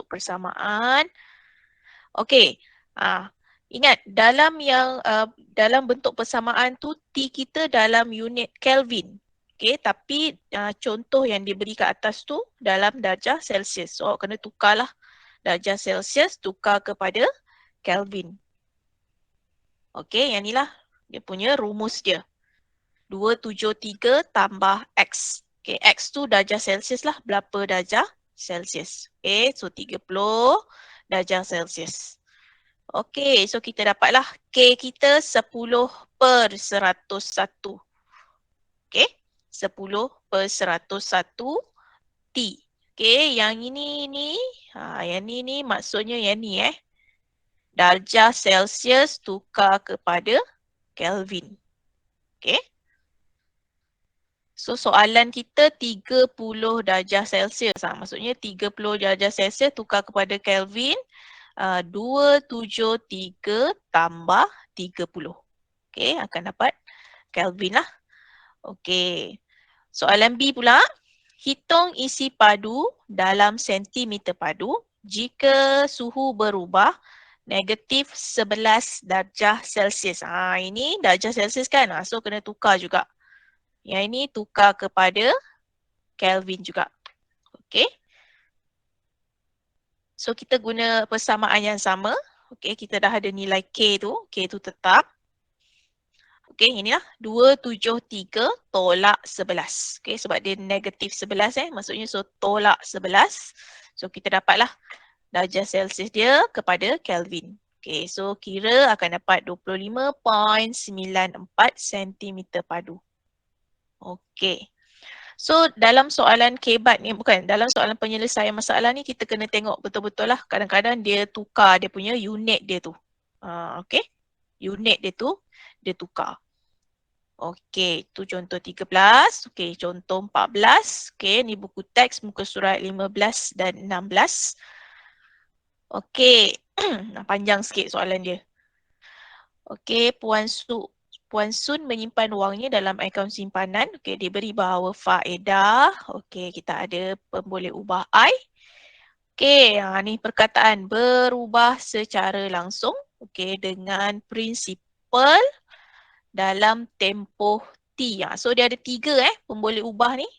persamaan. Okey. Ingat dalam bentuk persamaan tu T kita dalam unit Kelvin. Okey, tapi contoh yang diberi ke atas tu dalam darjah Celsius. So kena tukarlah darjah Celsius tukar kepada Kelvin. Okey, yang inilah dia punya rumus dia. 273 tambah X. Okey, X tu darjah Celsius lah. Berapa darjah Celsius? Okey, so 30 darjah Celsius. Okey, so kita dapatlah K kita 10/101. Okey, 10/101 T. Okey, yang ini ni, yang ni maksudnya yang ni darjah Celsius tukar kepada Kelvin. Okey. So soalan kita 30 darjah Celsius. Maksudnya 30 darjah Celsius tukar kepada Kelvin. 273 tambah 30. Okey, akan dapat Kelvin lah. Okey. Soalan B pula. Hitung isi padu dalam sentimeter padu jika suhu berubah negatif 11 darjah Celsius. Ini darjah Celsius kan? So kena tukar juga. Yang ini tukar kepada Kelvin juga. Okey. So kita guna persamaan yang sama. Okey, kita dah ada nilai K tu. K tu tetap. Okey, inilah 273 tolak 11. Okey, sebab dia negatif 11 maksudnya so tolak 11. So kita dapatlah darjah Celsius dia kepada Kelvin. Okey, so kira akan dapat 25.94 cm padu. Okey. So dalam soalan KBAT ni, dalam soalan penyelesaian masalah ni kita kena tengok betul-betul lah. Kadang-kadang dia tukar dia punya unit dia tu. Okey. Unit dia tu dia tukar. Okey, tu contoh 13. Okey, contoh 14. Okey, ni buku teks muka surat 15 dan 16. Okey, panjang sikit soalan dia. Okey, Puan Sun menyimpan wangnya dalam akaun simpanan. Okey, diberi bahawa faedah. Okey, kita ada pemboleh ubah I. Okey, ni perkataan berubah secara langsung. Okey, dengan prinsipal dalam tempoh T. So dia ada 3 pemboleh ubah ni.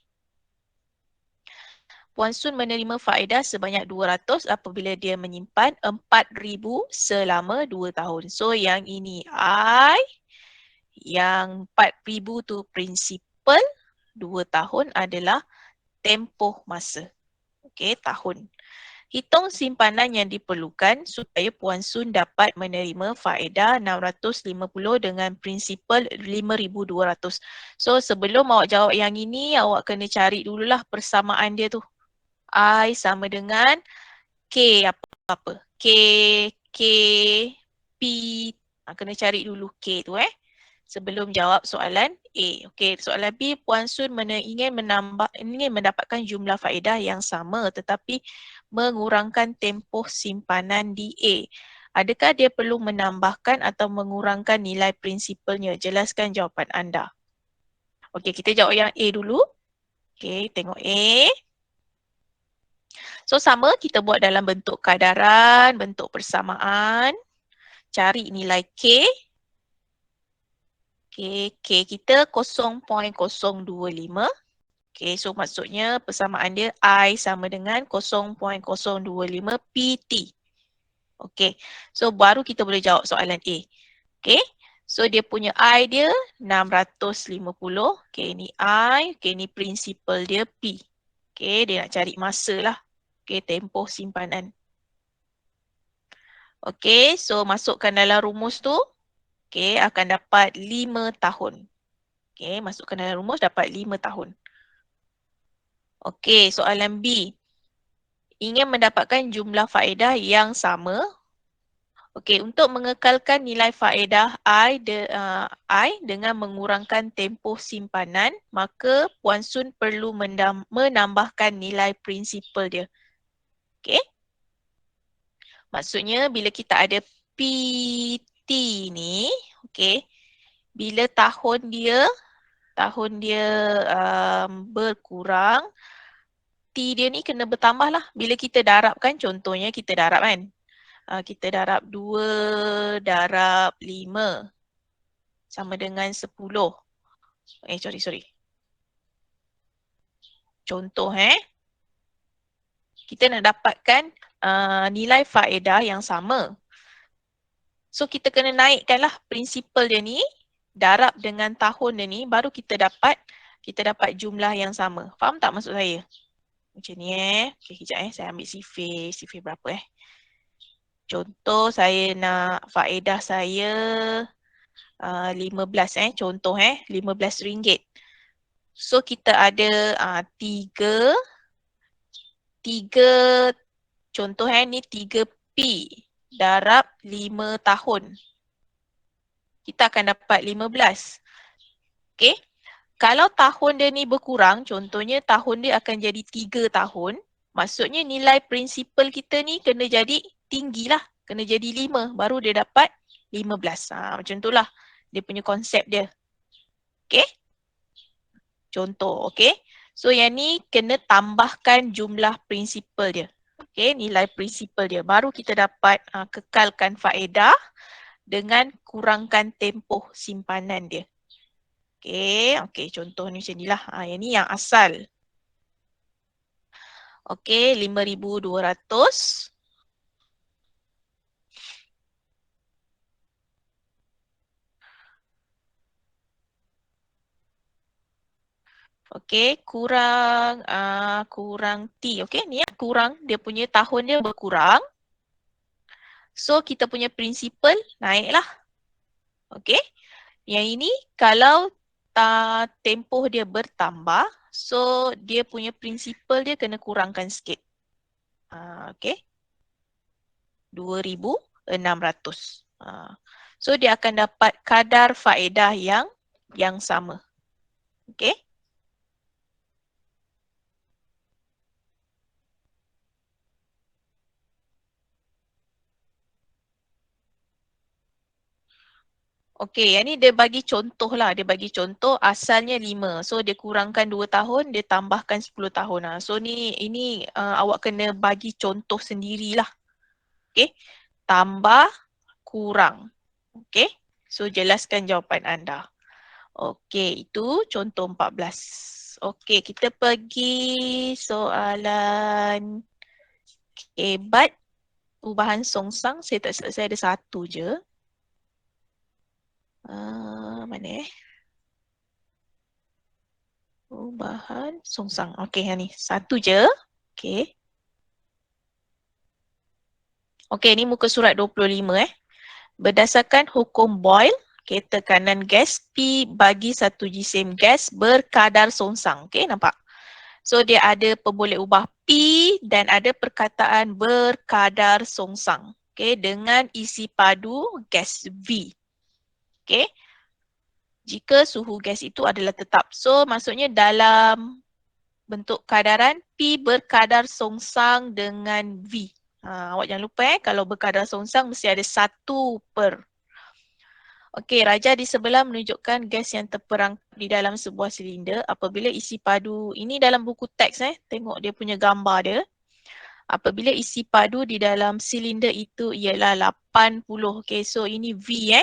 Puan Sun menerima faedah sebanyak 200 apabila dia menyimpan 4,000 selama 2 tahun. So yang ini I, yang 4,000 tu prinsipal, 2 tahun adalah tempoh masa. Okey, tahun. Hitung simpanan yang diperlukan supaya Puan Sun dapat menerima faedah 650 dengan prinsipal 5,200. So sebelum awak jawab yang ini, awak kena cari dululah persamaan dia tu. I sama dengan K apa-apa. K, P. Kena cari dulu K tu sebelum jawab soalan A. Okey, soalan B, Puan Sun ingin mendapatkan jumlah faedah yang sama tetapi mengurangkan tempoh simpanan di A. Adakah dia perlu menambahkan atau mengurangkan nilai prinsipalnya? Jelaskan jawapan anda. Okey, kita jawab yang A dulu. Okey, tengok A. So sama, kita buat dalam bentuk kadaran, bentuk persamaan. Cari nilai K. Okay, K kita 0.025. Okay, so maksudnya persamaan dia I sama dengan 0.025 PT. Okay, so baru kita boleh jawab soalan A. Okay, so dia punya I dia 650. Okay, ni I. Okay, ni prinsipal dia P. Okay, dia nak cari masa lah. Okay, tempoh simpanan. Okay, so masukkan dalam rumus tu. Okay, akan dapat 5 tahun. Okay, masukkan dalam rumus dapat 5 tahun. Okay, soalan B. Ingin mendapatkan jumlah faedah yang sama. Okay, untuk mengekalkan nilai faedah I dengan mengurangkan tempoh simpanan, maka Puan Sun perlu menambahkan nilai prinsipal dia. Okay. Maksudnya bila kita ada PT ni, okay, bila tahun dia berkurang, T dia ni kena bertambah lah. Bila kita darabkan, contohnya kita darab kan. Kita darab 2 darab 5 sama dengan 10. Sorry. Contoh kita nak dapatkan nilai faedah yang sama. So kita kena naikkanlah prinsipal dia ni, darab dengan tahun dia ni, baru kita dapat jumlah yang sama. Faham tak maksud saya? Macam ni Okay, kejap saya ambil sifir berapa Contoh saya nak faedah saya 15 contoh RM15. So kita ada 3 contoh ni 3P darab 5 tahun. Kita akan dapat 15. Okay. Kalau tahun dia ni berkurang, contohnya tahun dia akan jadi 3 tahun, maksudnya nilai prinsipal kita ni kena jadi tinggi lah. Kena jadi 5, baru dia dapat 15. Macam itulah dia punya konsep dia. Okay. Contoh, okay. So yang ni kena tambahkan jumlah prinsipal dia. Okay, nilai prinsipal dia. Baru kita dapat kekalkan faedah dengan kurangkan tempoh simpanan dia. Okay, contoh ni macam ni lah. Yang ni yang asal. Okay, 5,200. Okay, kurang T. Okay, ni kurang dia punya tahun dia berkurang. So, kita punya prinsipal naiklah. Okay, yang ini kalau tempoh dia bertambah, so dia punya prinsipal dia kena kurangkan sikit. Okay, 2,600. So, dia akan dapat kadar faedah yang sama. Okay. Okay, yang ni dia bagi contoh lah. Dia bagi contoh asalnya 5. So, dia kurangkan 2 tahun, dia tambahkan 10 tahun lah. So, ini awak kena bagi contoh sendirilah. Okay, tambah, kurang. Okay, so jelaskan jawapan anda. Okay, itu contoh 14. Okay, kita pergi soalan hebat. Ubahan songsang, saya tak silap saya ada satu je. Mana Ubahan songsang. Okay, yang ni. Satu je. Okay. Okay, ni muka surat 25 Berdasarkan hukum Boyle, okay, tekanan gas P bagi satu jisim gas berkadar songsang. Okay, nampak? So, dia ada pemboleh ubah P dan ada perkataan berkadar songsang. Okay, dengan isi padu gas V. Okay. Jika suhu gas itu adalah tetap. So, maksudnya dalam bentuk kadaran P berkadar songsang dengan V. Awak jangan lupa kalau berkadar songsang mesti ada 1 per. Okey, raja di sebelah menunjukkan gas yang terperangkap di dalam sebuah silinder apabila isi padu, ini dalam buku teks tengok dia punya gambar dia. Apabila isi padu di dalam silinder itu ialah 80. Okey, so ini V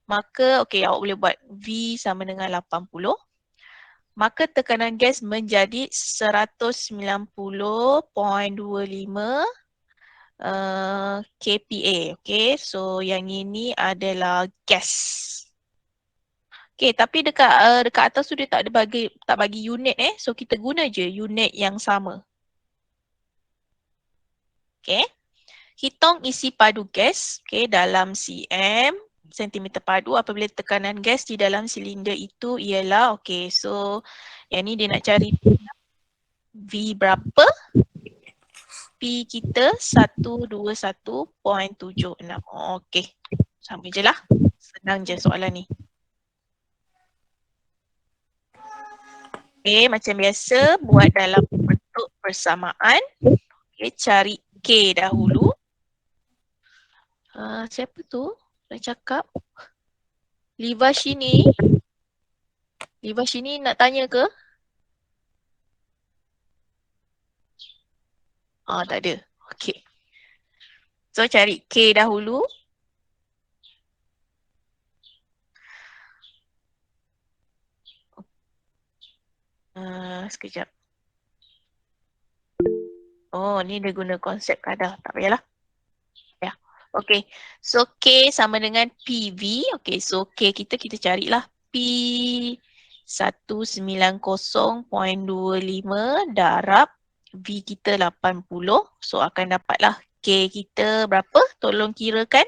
Maka okey, awak boleh buat V sama dengan 80. Maka tekanan gas menjadi 190.25 kPa. Okay, so yang ini adalah gas. Okay, tapi dekat atas tu dia tak bagi unit so kita guna je unit yang sama. Okay, hitung isi padu gas dalam cm sentimeter padu apabila tekanan gas di dalam silinder itu ialah so yang ni dia nak cari V berapa? P kita 121.76. Okey. Sama je lah. Senang je soalan ni. Okey, macam biasa buat dalam bentuk persamaan. Okey, cari K dahulu. Siapa tu? Nak cakap? Livashini. Livashini nak tanya ke? Tak ada. Okay. So cari K dahulu. Sekejap. Oh, ni dia guna konsep kadar. Tak payahlah. Ya. Okay. So K sama dengan PV. Okay. So K kita carilah P 190.25 darab V kita 80. So akan dapatlah K kita berapa? Tolong kirakan.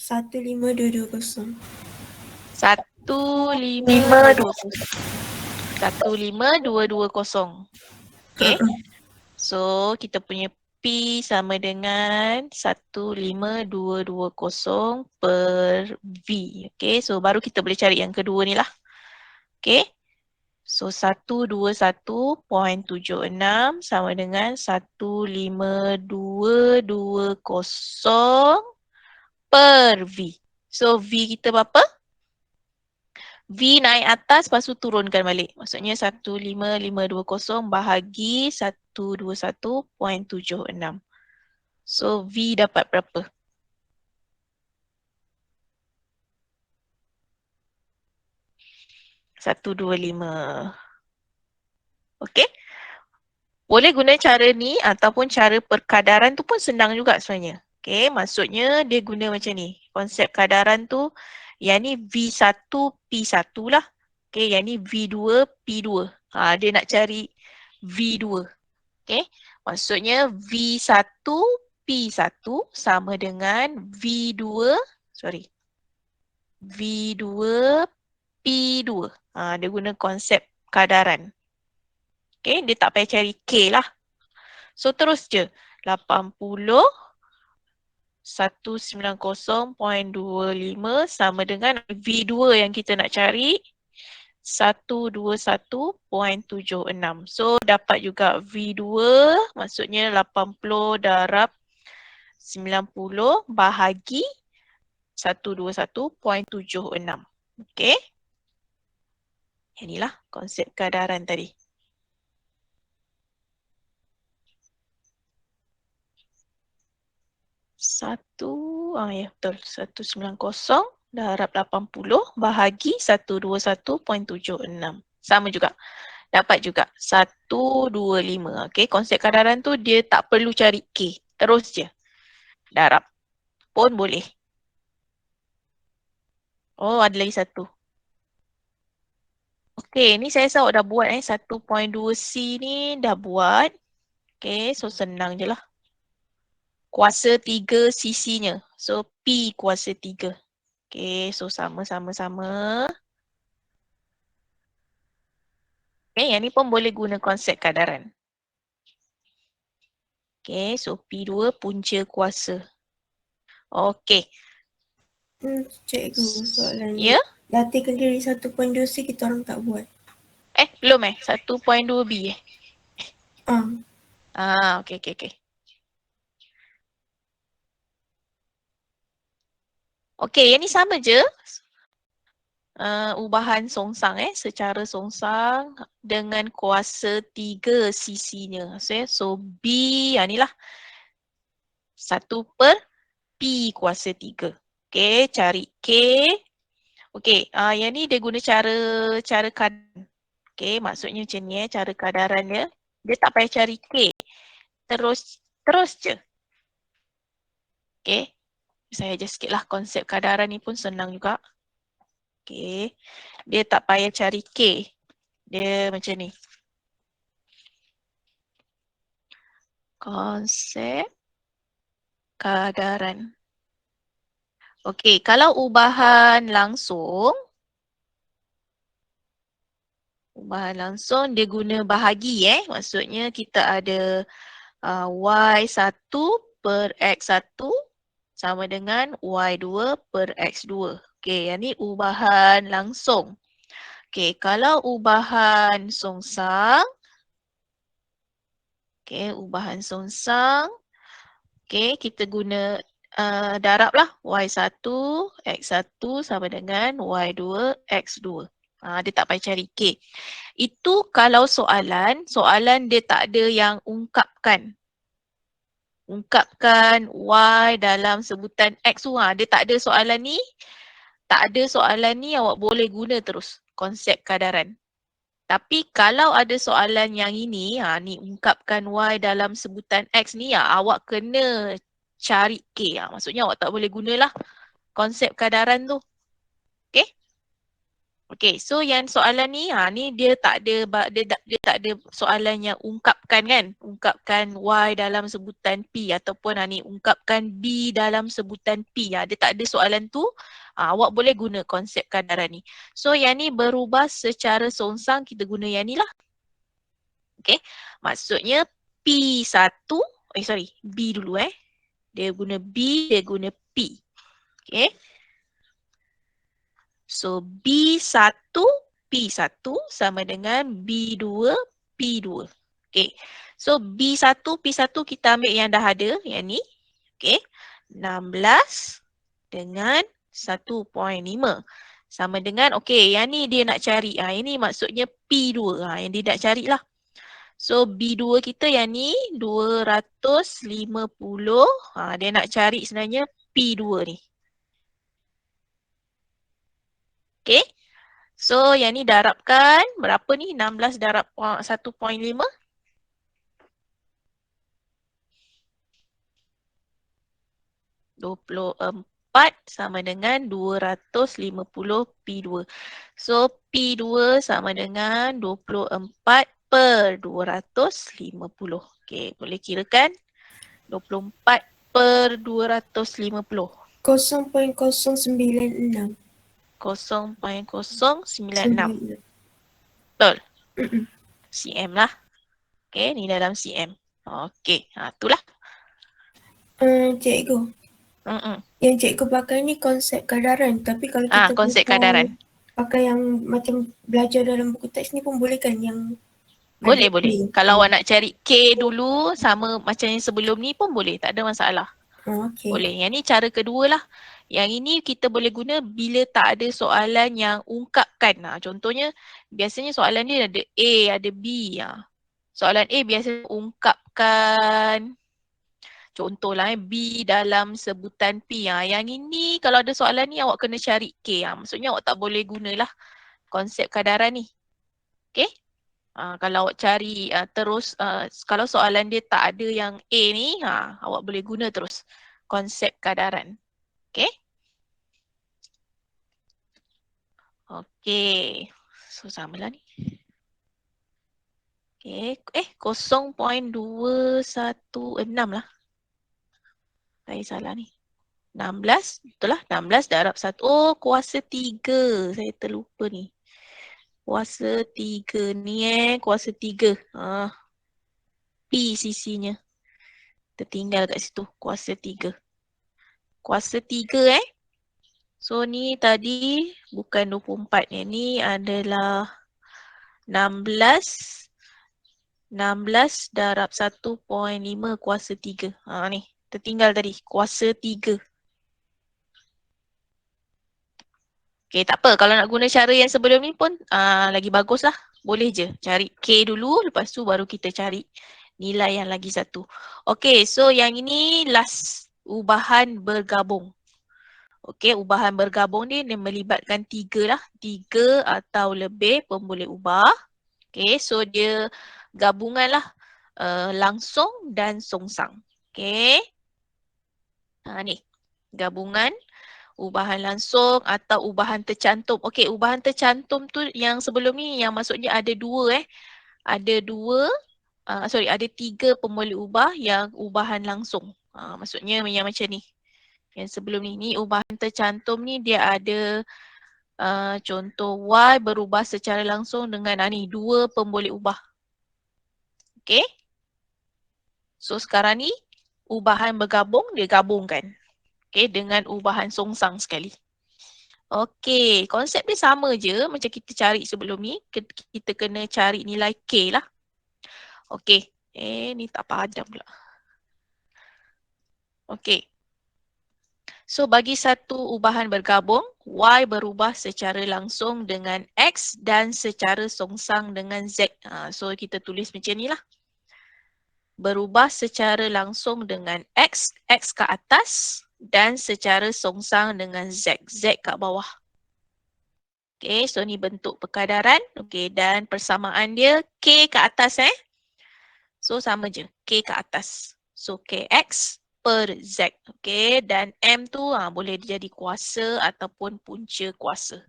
15220. 15220. Okay. So kita punya P sama dengan 15220 per V. Okay. So baru kita boleh cari yang kedua ni lah. Okay. So 121.76 sama dengan 15220 per V. So V kita berapa? V naik atas, lepas tu turunkan balik. Maksudnya 15520 bahagi 121.76. So V dapat berapa? Satu, dua, lima. Okay. Boleh guna cara ni ataupun cara perkadaran tu pun senang juga sebenarnya. Okay, maksudnya dia guna macam ni. Konsep kadaran tu, yang ni V1, P1 lah. Okay, yang ni V2, P2. Dia nak cari V2. Okay, maksudnya V1, P1 sama dengan V2, V2, P2. Dia guna konsep kadaran. Okay, dia tak payah cari K lah. So terus je. 80 190.25 sama dengan V2 yang kita nak cari 121.76. So dapat juga V2 maksudnya 80 darab 90 bahagi 121.76. Okay. Inilah konsep kadaran tadi. Ya betul. 190 darab 80 bahagi 121.76. Sama juga. Dapat juga 125. Okay, konsep kadaran tu dia tak perlu cari K. Terus je. Darab pun boleh. Oh, ada lagi satu. Okay, ni saya rasa awak dah buat 1.2C ni dah buat. Okay, so senang je lah. Kuasa 3 sisinya. So P kuasa 3. Okay, so sama-sama-sama. Okay, yang ni pun boleh guna konsep kadaran. Okay, so P2 punca kuasa. Okay. Cikgu, soalan Ya? Latihkan diri 1.2C kita orang tak buat. Belum 1.2B Okay. Okay, yang ni sama je. Ubahan songsang secara songsang dengan kuasa 3 sisinya. So B yang ni lah 1 per P kuasa 3. Okay, cari K. Okay, yang ni dia guna cara kadaran. Okay, maksudnya macam ni cara kadaran dia. Dia tak payah cari K. Terus je. Okay, saya ajar sikit lah konsep kadaran ni pun senang juga. Okay, dia tak payah cari K. Dia macam ni. Konsep kadaran. Okay, kalau ubahan langsung dia guna bahagi maksudnya kita ada Y1 per X1 sama dengan Y2 per X2. Okay, yang ni ubahan langsung. Okay, kalau ubahan songsang, okay, kita guna darablah Y1, X1 sama dengan Y2, X2. Dia tak payah cari K. Itu kalau soalan dia tak ada yang ungkapkan. Ungkapkan Y dalam sebutan X tu. Dia tak ada soalan ni. Tak ada soalan ni awak boleh guna terus konsep kadaran. Tapi kalau ada soalan yang ini, ni ungkapkan Y dalam sebutan X ni, awak kena cari K. Maksudnya awak tak boleh gunalah konsep kadaran tu. Okay? Okay, so yang soalan ni, ni dia tak ada dia tak ada soalan yang ungkapkan kan? Ungkapkan Y dalam sebutan P ataupun ni ungkapkan B dalam sebutan P. Dia tak ada soalan tu, awak boleh guna konsep kadaran ni. So yang ni berubah secara songsang, kita guna yang ni lah. Okay, maksudnya P1, B dulu Dia guna B, dia guna P. Okay. So B1, P1 sama dengan B2, P2. Okay. So B1, P1 kita ambil yang dah ada, yang ni. Okay. 16 dengan 1.5. Sama dengan, okay, yang ni dia nak cari. Ini maksudnya P2. Yang dia nak carilah. So B2 kita yang ni 250. Dia nak cari sebenarnya P2 ni. Okay. So yang ni darabkan berapa ni? 16 darab 1.5. 24 sama dengan 250 P2. So P2 sama dengan 24 per 250. Okay, boleh kirakan 24 per 250. 0.096. 0.096. Betul? cm lah. Okay, ni dalam cm. Okay, itulah. Cikgu. Yang cikgu pakai ni konsep kadaran. Tapi kalau kita konsep kadaran. pakai yang macam belajar dalam buku teks ni pun boleh kan? Yang boleh. Kalau awak nak cari K dulu sama macam yang sebelum ni pun boleh. Tak ada masalah. Okay. Boleh. Yang ni cara kedua lah. Yang ini kita boleh guna bila tak ada soalan yang ungkapkan. Contohnya, biasanya soalan dia ada A, ada B. Soalan A biasanya ungkapkan. Contohlah B dalam sebutan P. Yang ini kalau ada soalan ni awak kena cari K. Maksudnya awak tak boleh gunalah konsep kadaran ni. Okay? Kalau awak cari terus, kalau soalan dia tak ada yang A ni, awak boleh guna terus konsep kadaran. Okay? Okay. So, samalah ni. Okay. 0.216 lah. Saya salah ni. 16, betul lah. 16 darab 1. Oh, kuasa 3. Saya terlupa ni. Kuasa 3 ni kuasa 3. P sisinya. Tertinggal kat situ. Kuasa 3. Kuasa 3 So ni tadi bukan 24. Yang ni adalah 16. 16 darab 1.5 kuasa 3. Ni. Tertinggal tadi. Kuasa 3. Okay, tak apa. Kalau nak guna cara yang sebelum ni pun lagi bagus lah. Boleh je. Cari K dulu. Lepas tu baru kita cari nilai yang lagi satu. Okay, so yang ini last. Ubahan bergabung. Okay, ubahan bergabung ni dia melibatkan 3 lah. 3 atau lebih pun boleh ubah. Okay, so dia gabungan lah. Langsung dan songsang. Okay. Ni. Gabungan. Ubahan langsung atau ubahan tercantum. Okey, ubahan tercantum tu yang sebelum ni yang maksudnya ada 2 Ada 2, ada 3 pun boleh ubah yang ubahan langsung. Maksudnya yang macam ni. Yang sebelum ni ubahan tercantum ni dia ada contoh Y berubah secara langsung dengan ni 2 pun boleh ubah. Okey. So sekarang ni ubahan bergabung dia gabungkan. Okey, dengan ubahan songsang sekali. Okey, konsep dia sama je macam kita cari sebelum ni. Kita kena cari nilai K lah. Okey, ni tak padam pula. Okey. So bagi satu ubahan bergabung, Y berubah secara langsung dengan X dan secara songsang dengan Z. So kita tulis macam ni lah. Berubah secara langsung dengan X ke atas dan secara songsang dengan Z kat bawah. Okay, so ni bentuk perkadaran. Okay, dan persamaan dia K ke atas So sama je, K ke atas. So KX per Z. Okay, dan M tu boleh jadi kuasa ataupun punca kuasa.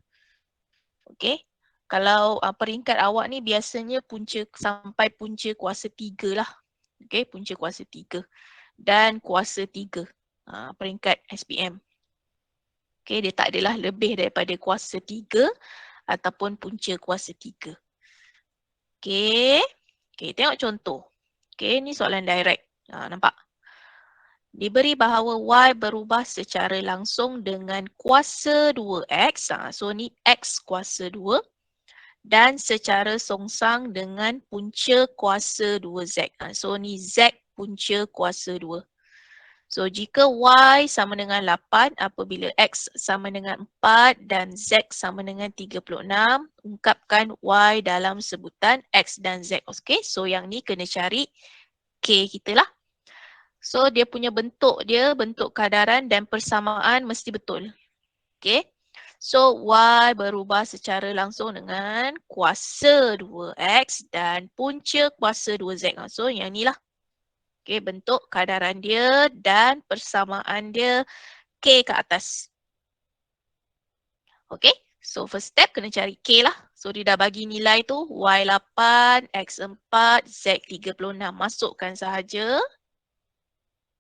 Okay, kalau peringkat awak ni biasanya punca sampai punca kuasa 3 lah. Okay, punca kuasa 3 dan kuasa 3 peringkat SPM. Okay, dia tak adalah lebih daripada kuasa 3 ataupun punca kuasa 3. Okay, tengok contoh. Okay, ni soalan direct. Nampak? Diberi bahawa Y berubah secara langsung dengan kuasa 2X. So ni X kuasa 2. Dan secara songsang dengan punca kuasa 2Z. So ni Z punca kuasa 2. So jika Y sama dengan 8 apabila X sama dengan 4 dan Z sama dengan 36, ungkapkan Y dalam sebutan X dan Z. Okay, so yang ni kena cari K kita lah. So dia punya bentuk dia, bentuk kadaran dan persamaan mesti betul. Okay. So Y berubah secara langsung dengan kuasa 2X dan punca kuasa 2Z. So yang ni lah. Okay, bentuk kadaran dia dan persamaan dia K ke atas. Okay. So first step kena cari K lah. So dia dah bagi nilai tu Y8, X4, Z36. Masukkan sahaja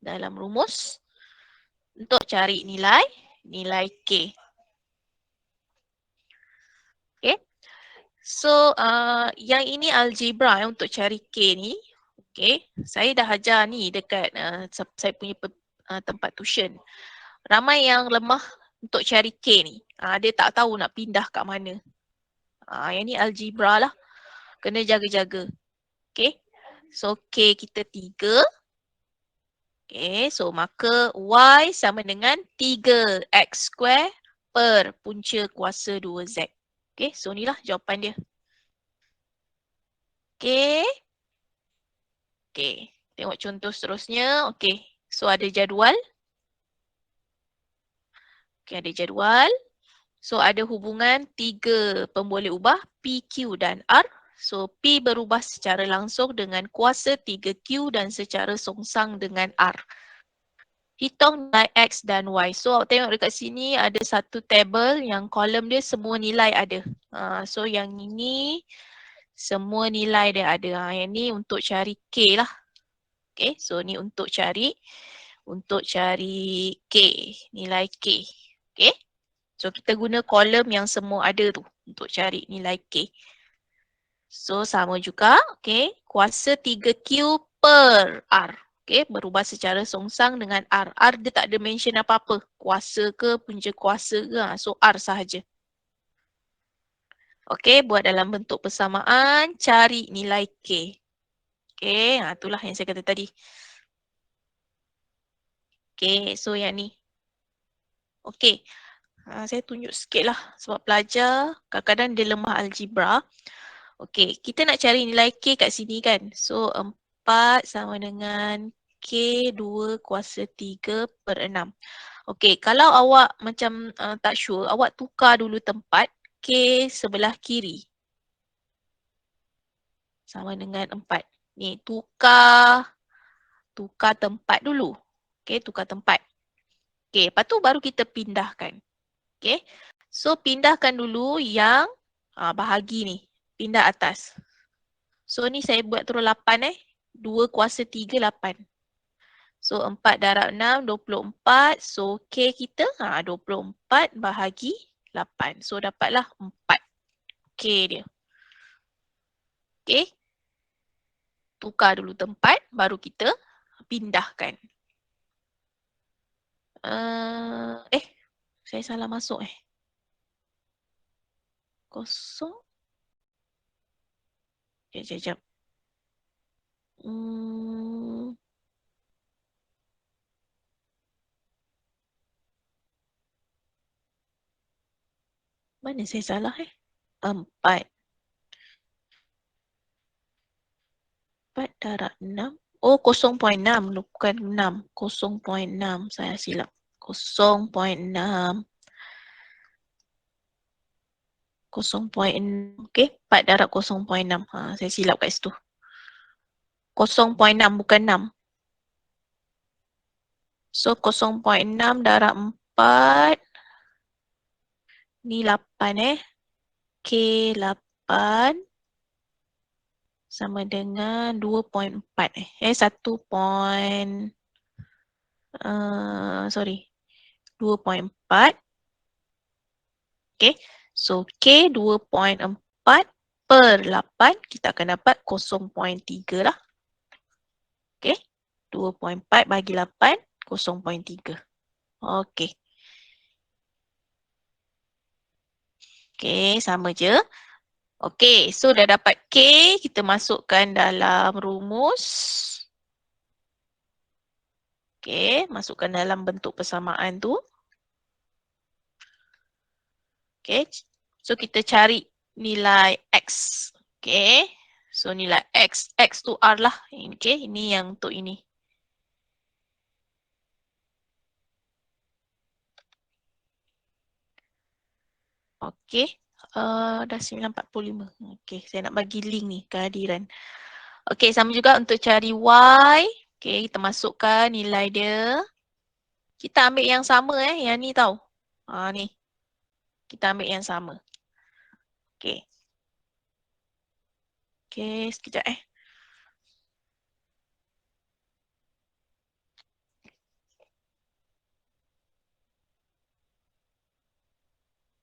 dalam rumus untuk cari nilai K. Okay. So yang ini algebra untuk cari K ni. Okay. Saya dah ajar ni dekat saya punya tempat tuition. Ramai yang lemah untuk cari K ni. Dia tak tahu nak pindah kat mana. Yang ni algebra lah. Kena jaga-jaga. Okay. So K kita 3. Okay, so maka Y sama dengan 3X square per punca kuasa 2Z. Okay, so inilah jawapan dia. Okay. Okay, tengok contoh seterusnya. Okay, so ada jadual. Okay, ada jadual. So ada hubungan 3 pemboleh ubah P, Q dan R. So P berubah secara langsung dengan kuasa 3Q dan secara songsang dengan R. Hitung nilai X dan Y. So awak tengok dekat sini ada satu table yang kolom dia semua nilai ada. So yang ini semua nilai dia ada. Yang ni untuk cari K lah. Okay, so ni untuk cari K, nilai K. Okay, so kita guna kolom yang semua ada tu untuk cari nilai K. So sama juga, okay, kuasa 3Q per R. Okay, berubah secara songsang dengan R. R dia tak ada mention apa-apa. Kuasa ke, punca kuasa ke. So R sahaja. Okay, buat dalam bentuk persamaan, cari nilai K. Okay, itulah yang saya kata tadi. Okay, so yang ni. Okay, saya tunjuk sikit lah sebab pelajar kadang-kadang dia lemah algebra. Okay, kita nak cari nilai K kat sini kan. So 4 sama dengan K2 kuasa 3 per 6. Okay, kalau awak macam tak sure, awak tukar dulu tempat K sebelah kiri. Sama dengan 4. Ni, tukar tempat dulu. Okay, tukar tempat. Okay, lepas tu baru kita pindahkan. Okay, so pindahkan dulu yang bahagi ni. Pindah atas. So ni saya buat turun 8 2 kuasa 3, 8. So 4 darab 6, 24. So K kita 24 bahagi 8. So dapatlah 4. K dia. Okay. Tukar dulu tempat, baru kita pindahkan. Saya salah masuk Kosong. Sekejap. Mana saya salah 4. 4 darab 6. Oh, 0.6. Bukan 6. 0.6. Saya silap. 0.6. 0.6. Okey, 4 darab 0.6. Saya silap kat situ. 0.6 bukan 6. So 0.6 darab 4. Ni 8 K 8 sama dengan 2.4 1 sorry 2.4. Okay, so K 2.4 per 8 kita akan dapat 0.3 lah. Okay, 2.4 bagi 8 0.3. Okay. Okay, sama je. Okay, so dah dapat K, kita masukkan dalam rumus. Okay, masukkan dalam bentuk persamaan tu. Okay, so kita cari nilai X. Okay, so nilai X tu R lah. Okay, ini yang untuk ini. Okay, dah 9.45. Okay, saya nak bagi link ni, kehadiran. Okay, sama juga untuk cari Y. Okay, kita masukkan nilai dia. Kita ambil yang sama yang ni tau. Ni. Kita ambil yang sama. Okay. Okay, sekejap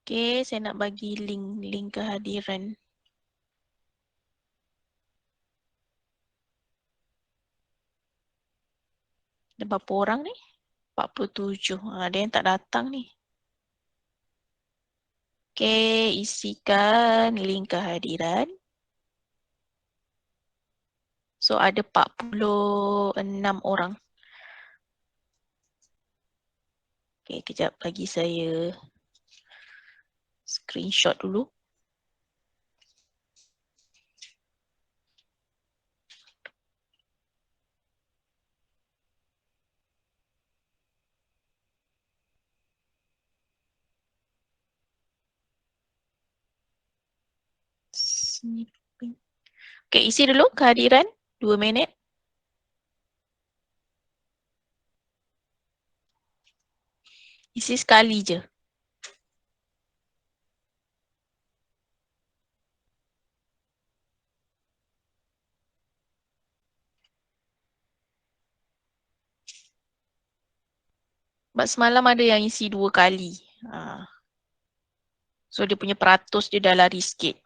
Okay, saya nak bagi link kehadiran. Ada berapa orang ni? 47. Ada yang tak datang ni. Okay, isikan link kehadiran. So, ada 46 orang. Okay, kejap bagi saya screenshot dulu. Okay, isi dulu kehadiran. 2 minit. Isi sekali je. Sebab semalam ada yang isi 2 kali. So, dia punya peratus dia dah lari sikit.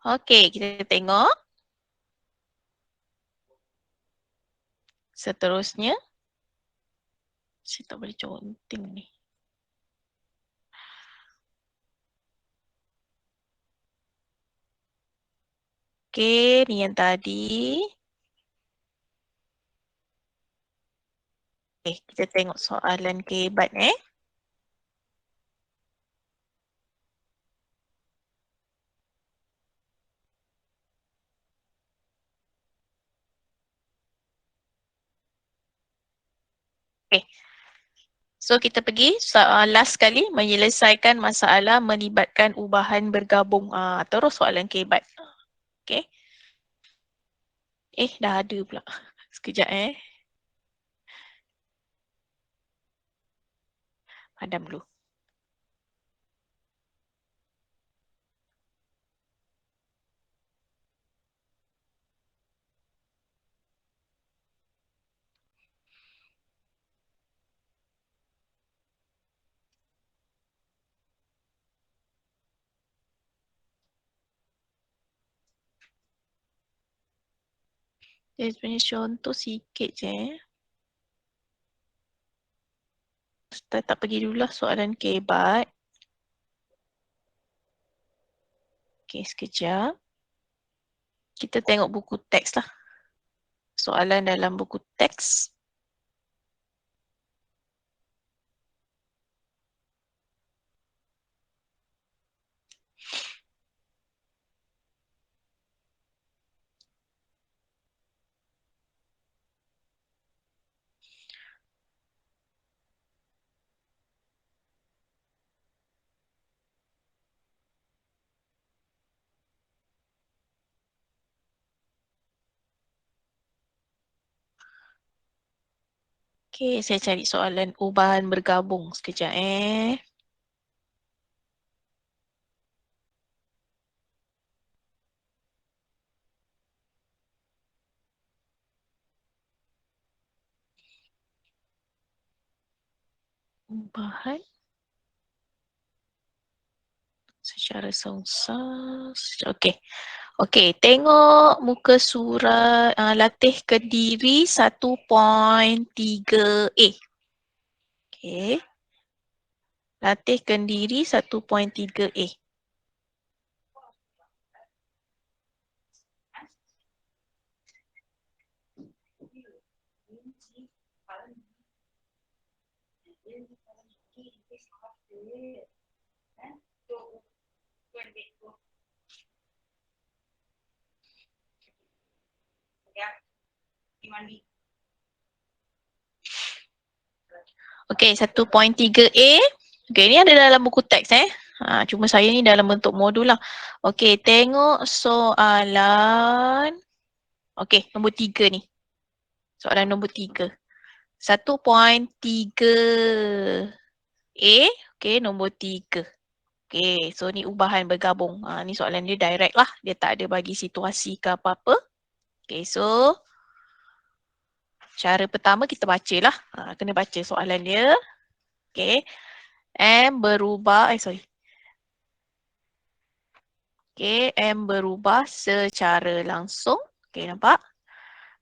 Okay, kita tengok. Seterusnya. Saya tak boleh conteng ni. Okay, ni yang tadi. Okay, kita tengok soalan kehebat Okay. So kita pergi last sekali menyelesaikan masalah melibatkan ubahan bergabung. Terus soalan kehebat. Okay. Dah ada pula. Sekejap Padam dulu. Dia punya contoh sikit je. Kita tak pergi dulu lah soalan kebat. Okay, sekejap. Kita tengok buku teks lah. Soalan dalam buku teks. Okay, saya cari soalan ubahan bergabung sekejap Ubahan secara sungsang. Okay. Okay, tengok muka surat latih Kediri 1.3A. Okay. Latih Kediri 1.3A. Okay, 1.3A. Okay, ni ada dalam buku teks cuma saya ni dalam bentuk modul lah. Okay, tengok soalan. Okay, nombor 3 ni. Soalan nombor 3. 1.3A. Okay, nombor 3. Okay, so ni ubahan bergabung. Ni soalan dia direct lah. Dia tak ada bagi situasi ke apa-apa. Okay, so cara pertama kita bacalah. Kena baca soalan dia. Okay. M berubah, Okay, M berubah secara langsung. Okay, nampak?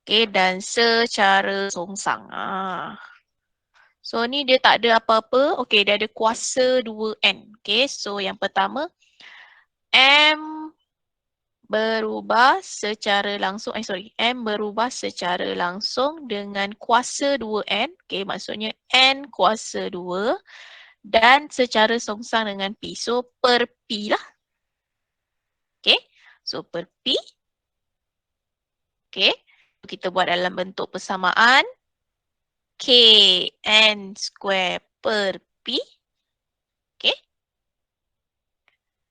Okay, dan secara songsang. So, ni dia tak ada apa-apa. Okay, dia ada kuasa 2N. Okay, so yang pertama, M berubah secara langsung, M berubah secara langsung dengan kuasa 2N. Okay, maksudnya N kuasa 2 dan secara songsang dengan P. So, per P lah. Okay, so per P. Okay, kita buat dalam bentuk persamaan. K N square per P. Okay.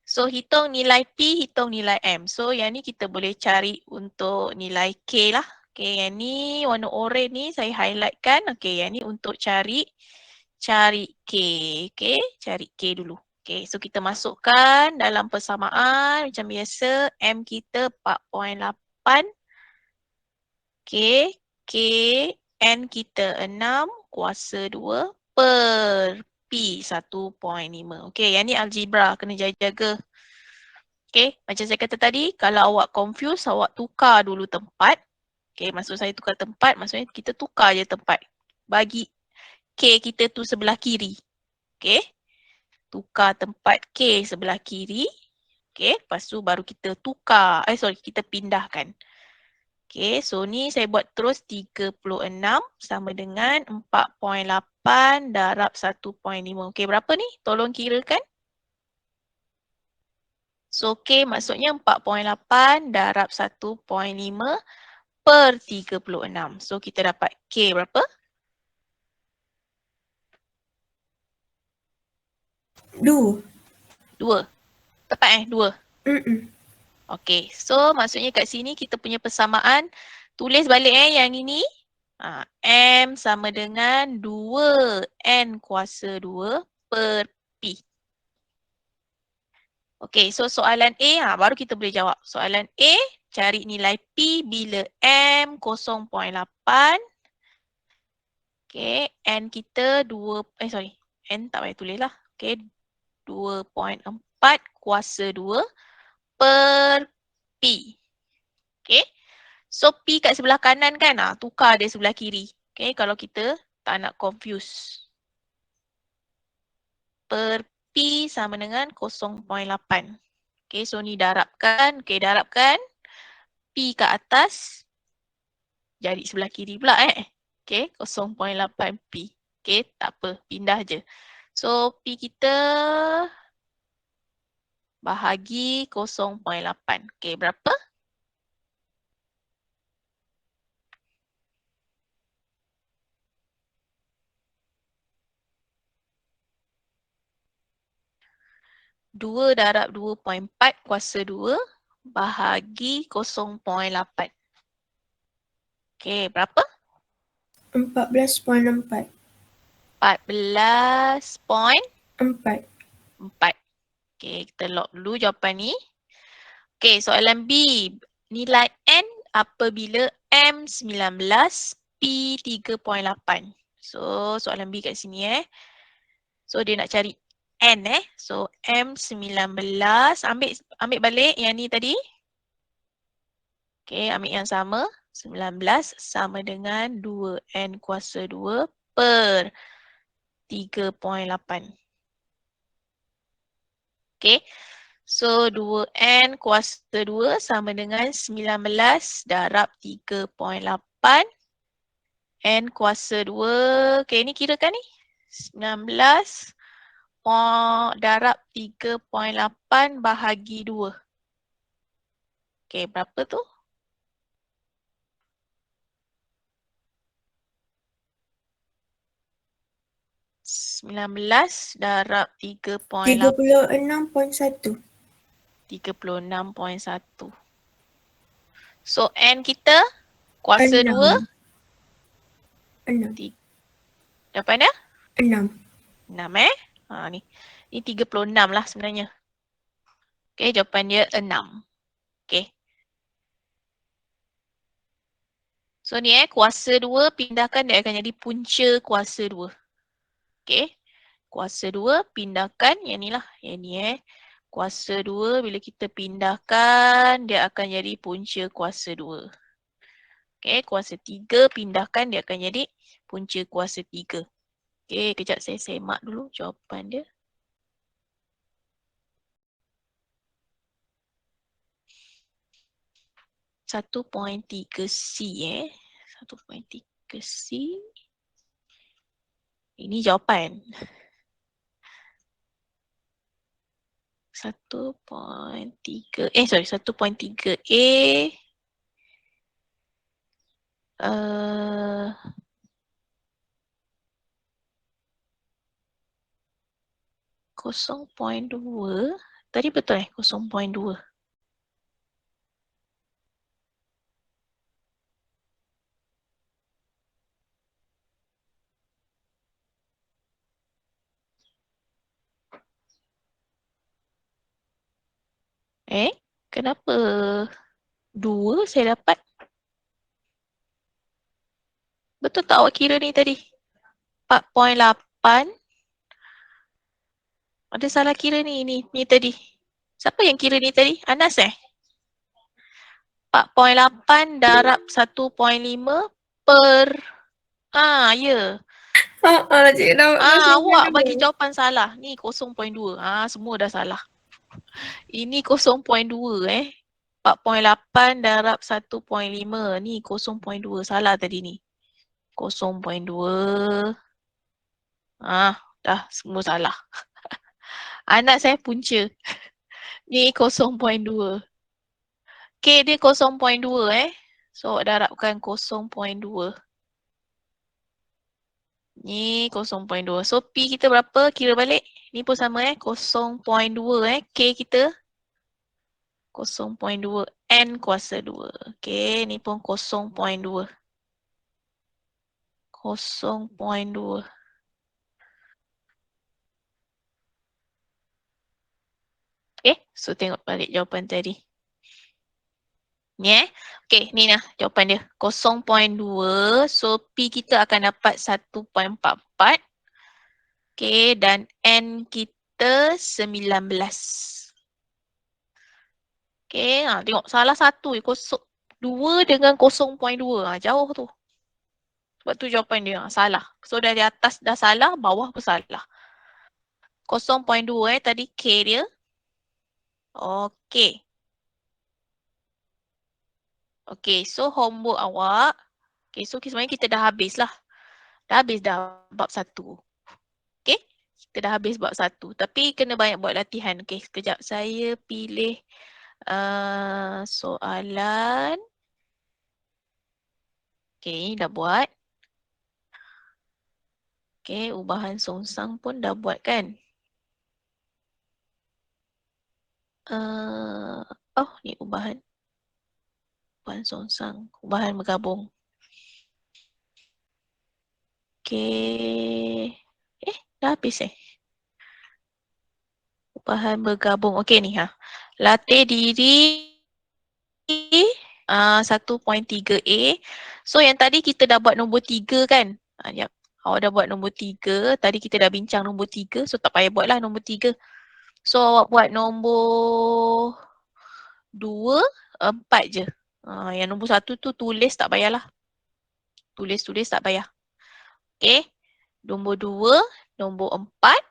So, hitung nilai P, hitung nilai M. So, yang ni kita boleh cari untuk nilai K lah. Okay, yang ni warna oranye ni saya highlightkan. Okay, yang ni untuk cari K. Okay, cari K dulu. Okay, so kita masukkan dalam persamaan macam biasa. M kita 4.8. Okay, K, N kita 6 kuasa 2 per P 1.5. Okay, yang ni algebra kena jaga-jaga. Okay, macam saya kata tadi, kalau awak confuse, awak tukar dulu tempat. Okay, maksud saya tukar tempat, maksudnya kita tukar je tempat. Bagi K kita tu sebelah kiri. Okay, tukar tempat K sebelah kiri. Okay, lepas tu baru kita tukar, kita pindahkan. Okay, so ni saya buat terus 36 sama dengan 4.8 darab 1.5. Okay, berapa ni? Tolong kirakan. So, K maksudnya 4.8 darab 1.5 per 36. So, kita dapat K berapa? 2. 2. Tepat 2? Okay. Okay, so maksudnya kat sini kita punya persamaan. Tulis balik yang ini. M sama dengan 2N kuasa 2 per P. Okay, so soalan A baru kita boleh jawab. Soalan A, cari nilai P bila M 0.8. Okay, N kita 2, N tak payah tulis lah. Okay, 2.4 kuasa 2 per P. Okay, So P kat sebelah kanan kan, tukar dia sebelah kiri. Okay, kalau kita tak nak confuse. Per P sama dengan 0.8. Okay, so ni darabkan. Okay, darabkan. P kat atas. Jadi sebelah kiri pula Okay, 0.8 P. Okay, tak apa. Pindah je. So P kita bahagi 0.8. Okay, berapa? Dua darab 2.4 kuasa 2 bahagi 0.8. Okay, berapa? 14.4. 14.4. 4. Okay, kita lock dulu jawapan ni. Okay, soalan B. Nilai N apabila M 19, P 3.8. So, soalan B kat sini So, dia nak cari N So, M 19. Ambil balik yang ni tadi. Okay, ambil yang sama. 19 sama dengan 2N kuasa 2 per 3.8. Okay. So 2N kuasa 2 sama dengan 19 darab 3.8. N kuasa 2. Okay, ni kirakan ni. 19 darab 3.8 bahagi 2. Okay, berapa tu? (19) darab 3.8. 36.1. 36.1. So N kita kuasa 2. 6. Jawapan dia? 6. 6 ni. Ni 36 lah sebenarnya. Okay, jawapan dia 6. Okay. So ni kuasa 2 pindahkan dia akan jadi punca kuasa 2. Okay. Kuasa 2 pindahkan yang ni lah. Yang ni Kuasa 2 bila kita pindahkan dia akan jadi punca kuasa 2. Okay. Kuasa 3 pindahkan dia akan jadi punca kuasa 3. Okay. Kejap saya semak dulu jawapan dia. (1.3 C 1.3 C. Ini jawapan. 1.3 1.3 A 0.2. Tadi betul 0.2. Kenapa 2 saya dapat? Betul tak awak kira ni tadi? 4.8. Ada salah kira ni tadi. Siapa yang kira ni tadi? Anas 4.8 darab 1.5 per ya. Cik Awak bagi jawapan salah. Ni 0.2. Semua dah salah. Ini 0.2 4.8 darab 1.5. Ni 0.2. Salah tadi ni. 0.2. Dah semua salah. Anak saya punca. Ni 0.2. K dia 0.2 So darabkan 0.2. Ni 0.2. So P kita berapa? Kira balik. Ni pun sama 0.2 K kita 0.2 N kuasa 2. Okay, ni pun 0.2. 0.2. Okay, so tengok balik jawapan tadi. Ni okay, ni lah jawapan dia. 0.2. So P kita akan dapat 1.44. Okay, dan N kita 19. Okay, tengok salah satu kosong. 2 dengan 0.2. Jauh tu. Sebab tu jawapan dia salah. So dari atas dah salah, bawah pun salah. 0.2 tadi K dia. Okey. Okey, so homework awak. Okey, so sebenarnya kita dah habis lah. Dah habis dah bab 1. Okey, kita dah habis bab 1. Tapi kena banyak buat latihan. Okey, sekejap saya pilih soalan. Okey, dah buat. Okey, ubahan songsang pun dah buat kan? Oh, ni ubahan. Ubahan songsang. Ubahan bergabung. Okey. Dah habis Ubahan bergabung. Okey ni ha. Latih diri 1.3A. So yang tadi kita dah buat nombor 3 kan? Jap. Awak dah buat nombor 3. Tadi kita dah bincang nombor 3. So tak payah buat lah nombor 3. So awak buat nombor 2, 4 je. Yang nombor 1 tu tulis tak payahlah. Tulis tak payah. Okay. Nombor 2, nombor 4.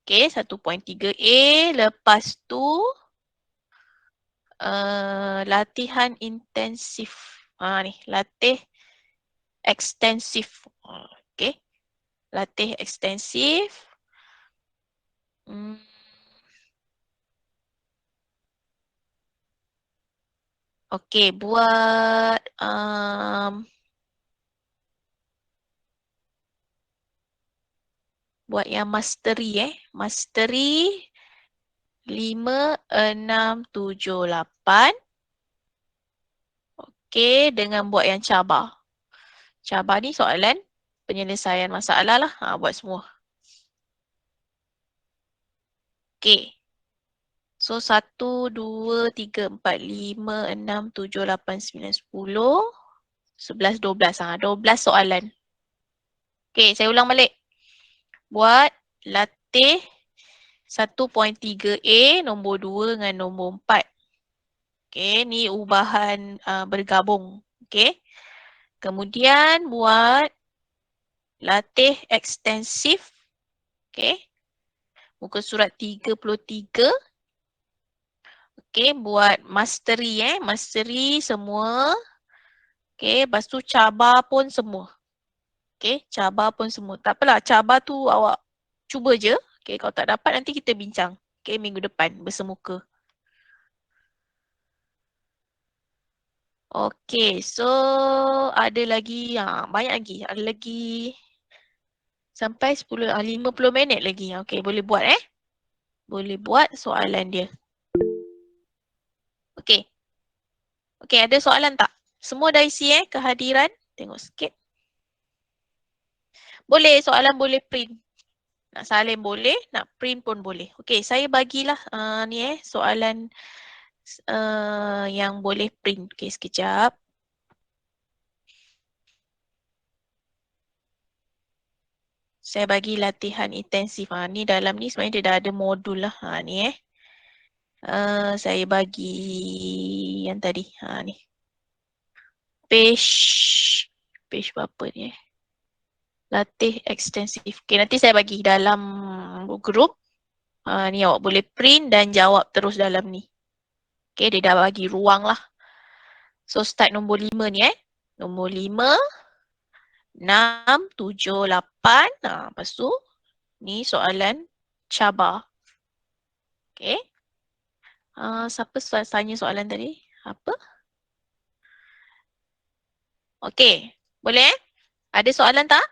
Okay, 1.3A. Lepas tu latihan intensif. Ni, latih ekstensif. Okay. Latih ekstensif. Okay, buat yang mastery Mastery 5, 6, 7, 8. Okay, dengan buat yang cabar. Cabar ni soalan penyelesaian masalah lah. Buat semua. Okay. So 1, 2, 3, 4, 5, 6, 7, 8, 9, 10, 11, 12. 12 soalan. Okay, saya ulang balik. Buat latih 1.3A nombor 2 dengan nombor 4. Okay, ni ubahan bergabung. Okay. Kemudian buat latih ekstensif. Okay. Muka surat 33. Okay, buat mastery Mastery semua. Okay, lepas tu cabar pun semua. Okay, cabar pun semua. Tak apalah, cabar tu awak cuba je. Okay, kalau tak dapat nanti kita bincang. Okay, minggu depan bersemuka. Okay, so ada lagi, banyak lagi. Ada lagi sampai 50 minit lagi. Okay, boleh buat Boleh buat soalan dia. Okay. Okay, ada soalan tak? Semua dah isi kehadiran. Tengok sikit. Boleh, soalan boleh print. Nak salin boleh, nak print pun boleh. Okay, saya bagilah ni soalan yang boleh print. Okay, sekejap. Saya bagi latihan intensif. Ni dalam ni sebenarnya dia dah ada modul lah. Ni saya bagi yang tadi. Ni. Page berapa ni Latih ekstensif. Okay, nanti saya bagi dalam grup. Ni awak boleh print dan jawab terus dalam ni. Okay, dia dah bagi ruang lah. So start nombor 5 ni Nombor 5, 6, 7, 8. Lepas tu ni soalan cabar. Okay. Siapa tanya soalan tadi? Apa? Okay. Boleh Ada soalan tak?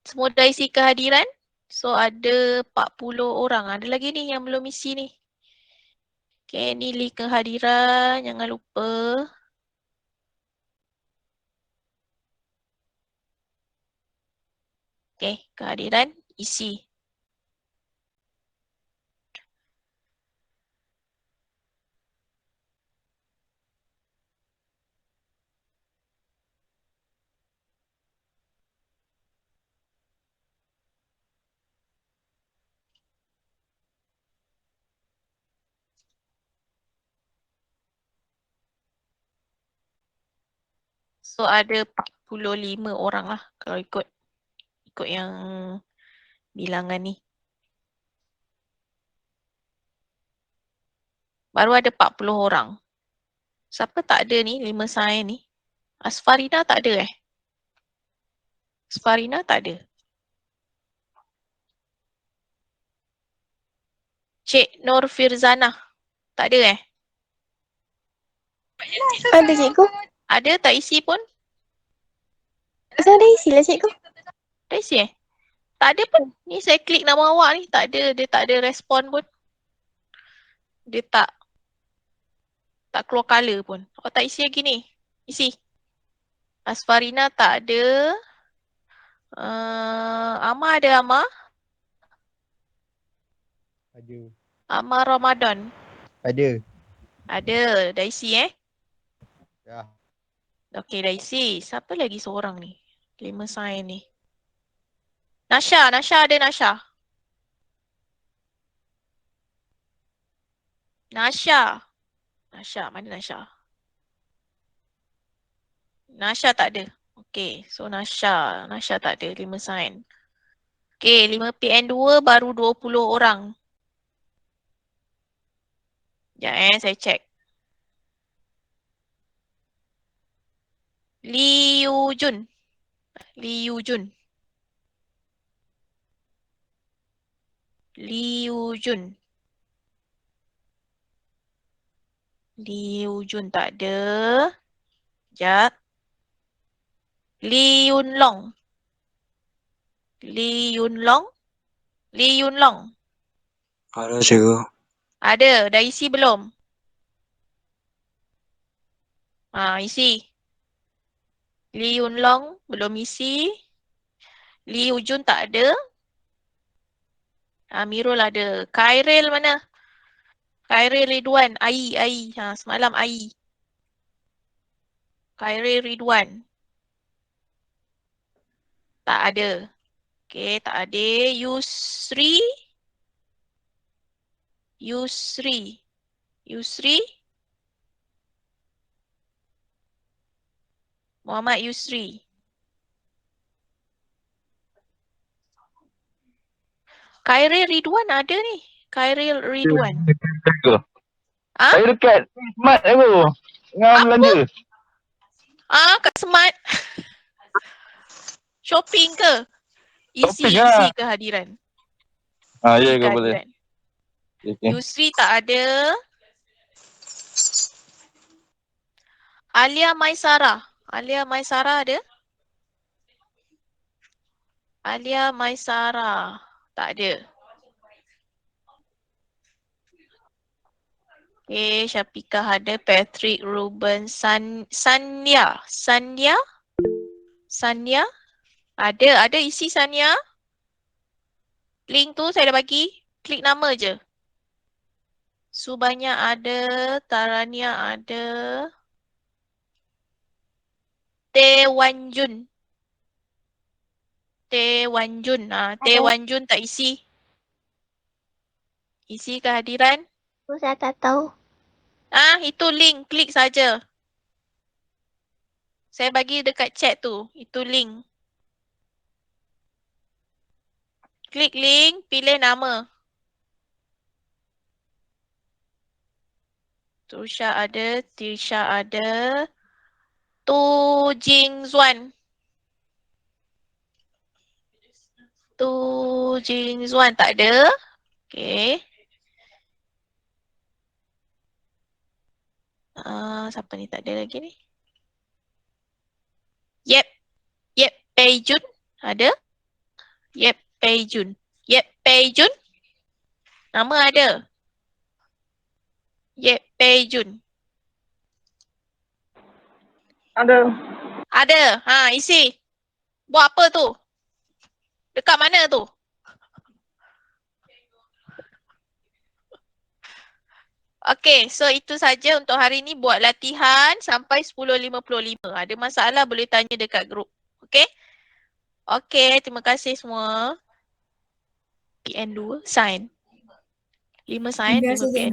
Semua dah isi kehadiran? So ada 40 orang. Ada lagi ni yang belum isi ni. Okay, ni link kehadiran. Jangan lupa. Okay, kehadiran isi. So ada 45 orang lah kalau ikut yang bilangan ni. Baru ada 40 orang. Siapa tak ada ni 5 sign ni? Asfarina tak ada Asfarina tak ada. Cik Nur Firzana tak ada Ada cikgu. Ada tak isi pun? Saya ada isi lah cikgu. Tak isi Tak ada pun. Ni saya klik nama awak ni. Tak ada. Dia tak ada respon pun. Dia tak keluar colour pun. Awak tak isi lagi ni. Isi. Asfarina tak ada. Amar ada Amar? Ada. Amar Ramadan. Ada. Ada. Dah isi Ya. Okey, dah isi. Siapa lagi seorang ni? 5 sign ni. Nasha ada Nasha. Nasha, mana Nasha? Nasha tak ada. Okey, so Nasha tak ada 5 sign. Okey, 5 PN2 baru 20 orang. Sekejap saya check. Liu Jun. tak ada. Sekejap. Li Yun Long. Ada cikgu. Ada, dah isi belum? Isi. Li Yun Long belum isi. Li Ujun tak ada. Amirul ada. Khairil mana? Khairil Ridwan. Ai. Semalam Ai. Khairil Ridwan. Tak ada. Okey, tak ada. Yusri. Muhammad Yusri. Khairil Ridwan ada ni. Khairil Ridwan. Saya dekat Smart aku. Dengan belanja. Kat Smart. Shopping ke? Isi Shopping lah. kehadiran. Ya ke boleh. Okay. Yusri tak ada. Alia Maisara ada? Alia Maisara tak ada. Okay, Syafiqah ada. Patrick Ruben Sanya ada isi Sanya. Link tu saya dah bagi. Klik nama je. Subanya ada. Tarania ada. Tewanjun. Tewanjun tak isi. Isi kehadiran. Saya tak tahu. Itu link. Klik saja. Saya bagi dekat chat tu. Itu link. Klik link. Pilih nama. Tusha ada. Tisha ada. Tu Jingzuan tak ada. Okay. Siapa ni tak ada lagi ni? Yep Peijun ada. Yep Peijun. Nama ada. Yep Peijun. Ada. Isi. Buat apa tu? Dekat mana tu? Okay, so itu saja untuk hari ni buat latihan sampai 10.55. Ada masalah boleh tanya dekat grup. Okay? Okay, terima kasih semua. PN2, sign. 5 sign, 5 PN.